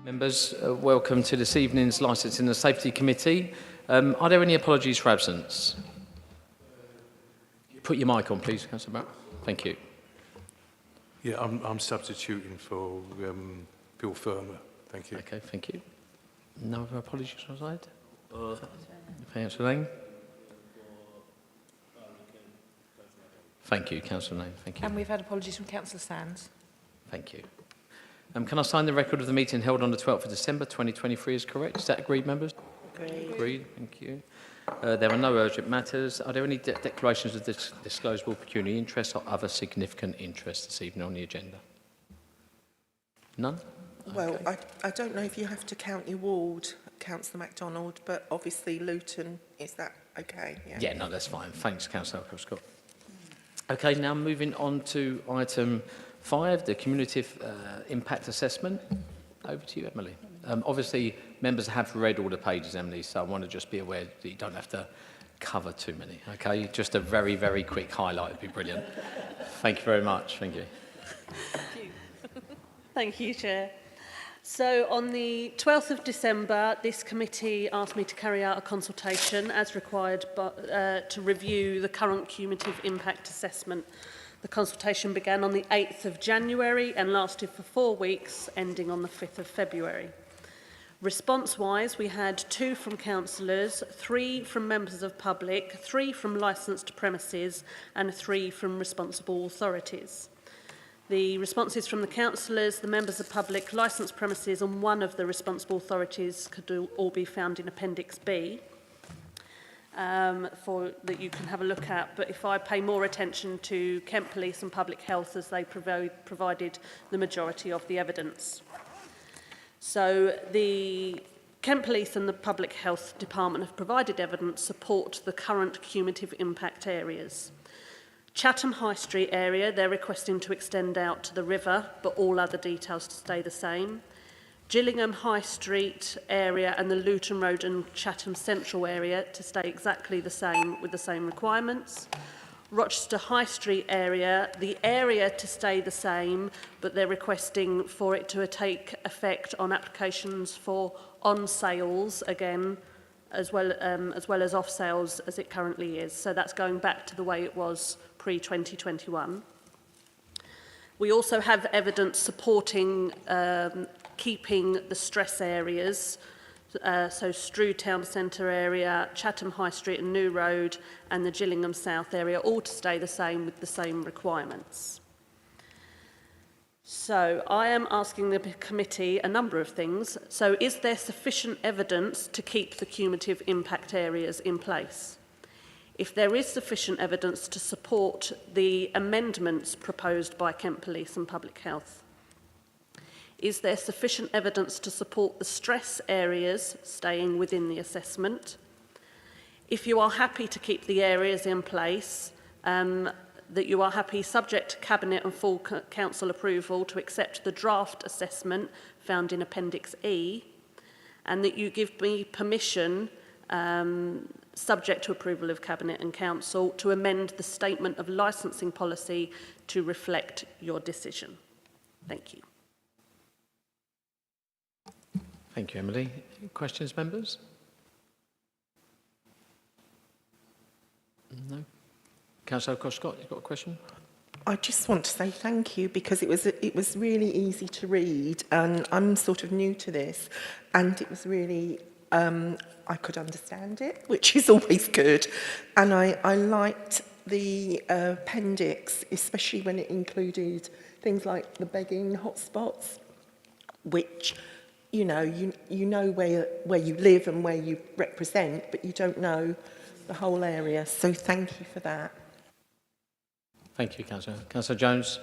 Members, welcome to this evening's Licensing and Safety Committee. Are there any apologies for absence? Put your mic on, please, Councillor Brown. Thank you. Yeah, I'm substituting for Bill Firmer. Thank you. Okay, thank you. No other apologies on our side? Councillor Lane? Thank you, Councillor Lane. Thank you. And we've had apologies from Councillor Sands. Thank you. Can I sign the record of the meeting held on the 12th of December 2023 is correct? Is that agreed, members? Agreed. Agreed, thank you. There are no urgent matters. Are there any declarations of disclosable pecuniary interest or other significant interest this evening on the agenda? None? Well, Okay. I don't know if you have to count your ward, Councillor MacDonald, but obviously Luton, is that okay? Yeah, no, that's fine. Thanks, Councillor Scott. Okay, now moving on to item 5, the cumulative impact assessment. Over to you, Emily. Obviously, members have read all the pages, Emily, so I want to just be aware that you don't have to cover too many, okay? Just a very, very quick highlight would be brilliant. Thank you very much. Thank you. Thank you. Thank you, Chair. So on the 12th of December, this committee asked me to carry out a consultation as required to review the current cumulative impact assessment. The consultation began on the 8th of January and lasted for 4 weeks, ending on the 5th of February. Response-wise, we had 2 from councillors, 3 from members of public, 3 from licensed premises and 3 from responsible authorities. The responses from the councillors, the members of public, licensed premises and 1 of the responsible authorities could all be found in Appendix B. That you can have a look at, but if I pay more attention to Kent Police and Public Health, as they provided the majority of the evidence. So the Kent Police and the Public Health Department have provided evidence support the current cumulative impact areas. Chatham High Street area, they're requesting to extend out to the river, but all other details to stay the same. Gillingham High Street area and the Luton Road and Chatham Central area to stay exactly the same with the same requirements. Rochester High Street area, the area to stay the same, but they're requesting for it to take effect on applications for on sales again, as well as off sales as it currently is. So that's going back to the way it was pre-2021. We also have evidence supporting keeping the stress areas, so Strew Town Centre area, Chatham High Street and New Road and the Gillingham South area, all to stay the same with the same requirements. So I am asking the committee a number of things. So is there sufficient evidence to keep the cumulative impact areas in place? If there is sufficient evidence to support the amendments proposed by Kent Police and Public Health, is there sufficient evidence to support the stress areas staying within the assessment? If you are happy to keep the areas in place, that you are happy, subject to Cabinet and full Council approval, to accept the draft assessment found in Appendix E, and that you give me permission, subject to approval of Cabinet and Council, to amend the statement of licensing policy to reflect your decision. Thank you. Thank you, Emily. Any questions, members? No? Councillor Scott, you've got a question? I just want to say thank you because it was really easy to read, and I'm sort of new to this, and it was really I could understand it, which is always good, and I liked the appendix, especially when it included things like the begging hotspots, which you know where you live and where you represent, but you don't know the whole area. So thank you for that. Thank you, Councillor. Councillor Jones.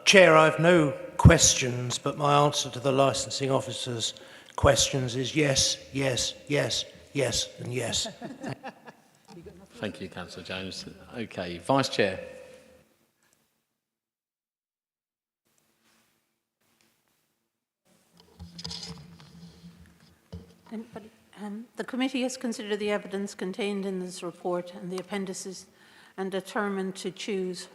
Chair, I have no questions, but my answer to the licensing officer's questions is yes, yes, yes, yes, and yes. Thank you, Councillor Jones. Okay, Vice Chair. The committee has considered the evidence contained in this report and the appendices and determined to choose.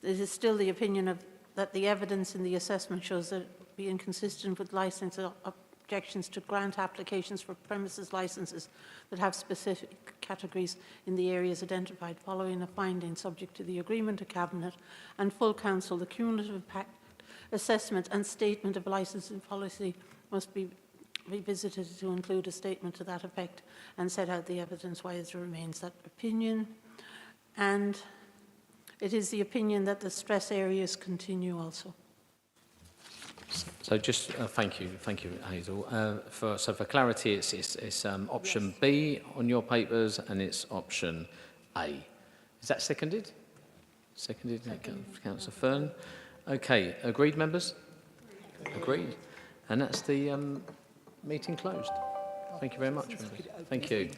It is still the opinion that the evidence in the assessment shows that be inconsistent with licence objections to grant applications for premises licences that have specific categories in the areas identified following a finding subject to the agreement of Cabinet and full Council. The cumulative impact assessment and statement of licensing policy must be revisited to include a statement to that effect and set out the evidence why it remains that opinion. And it is the opinion that the stress areas continue also. So just thank you, Hazel. For clarity, it's option B on your papers, and it's option A. Is that seconded? Seconded, Councillor Fern. Okay, agreed, members? Agreed. And that's the meeting closed. Thank you very much. Thank you.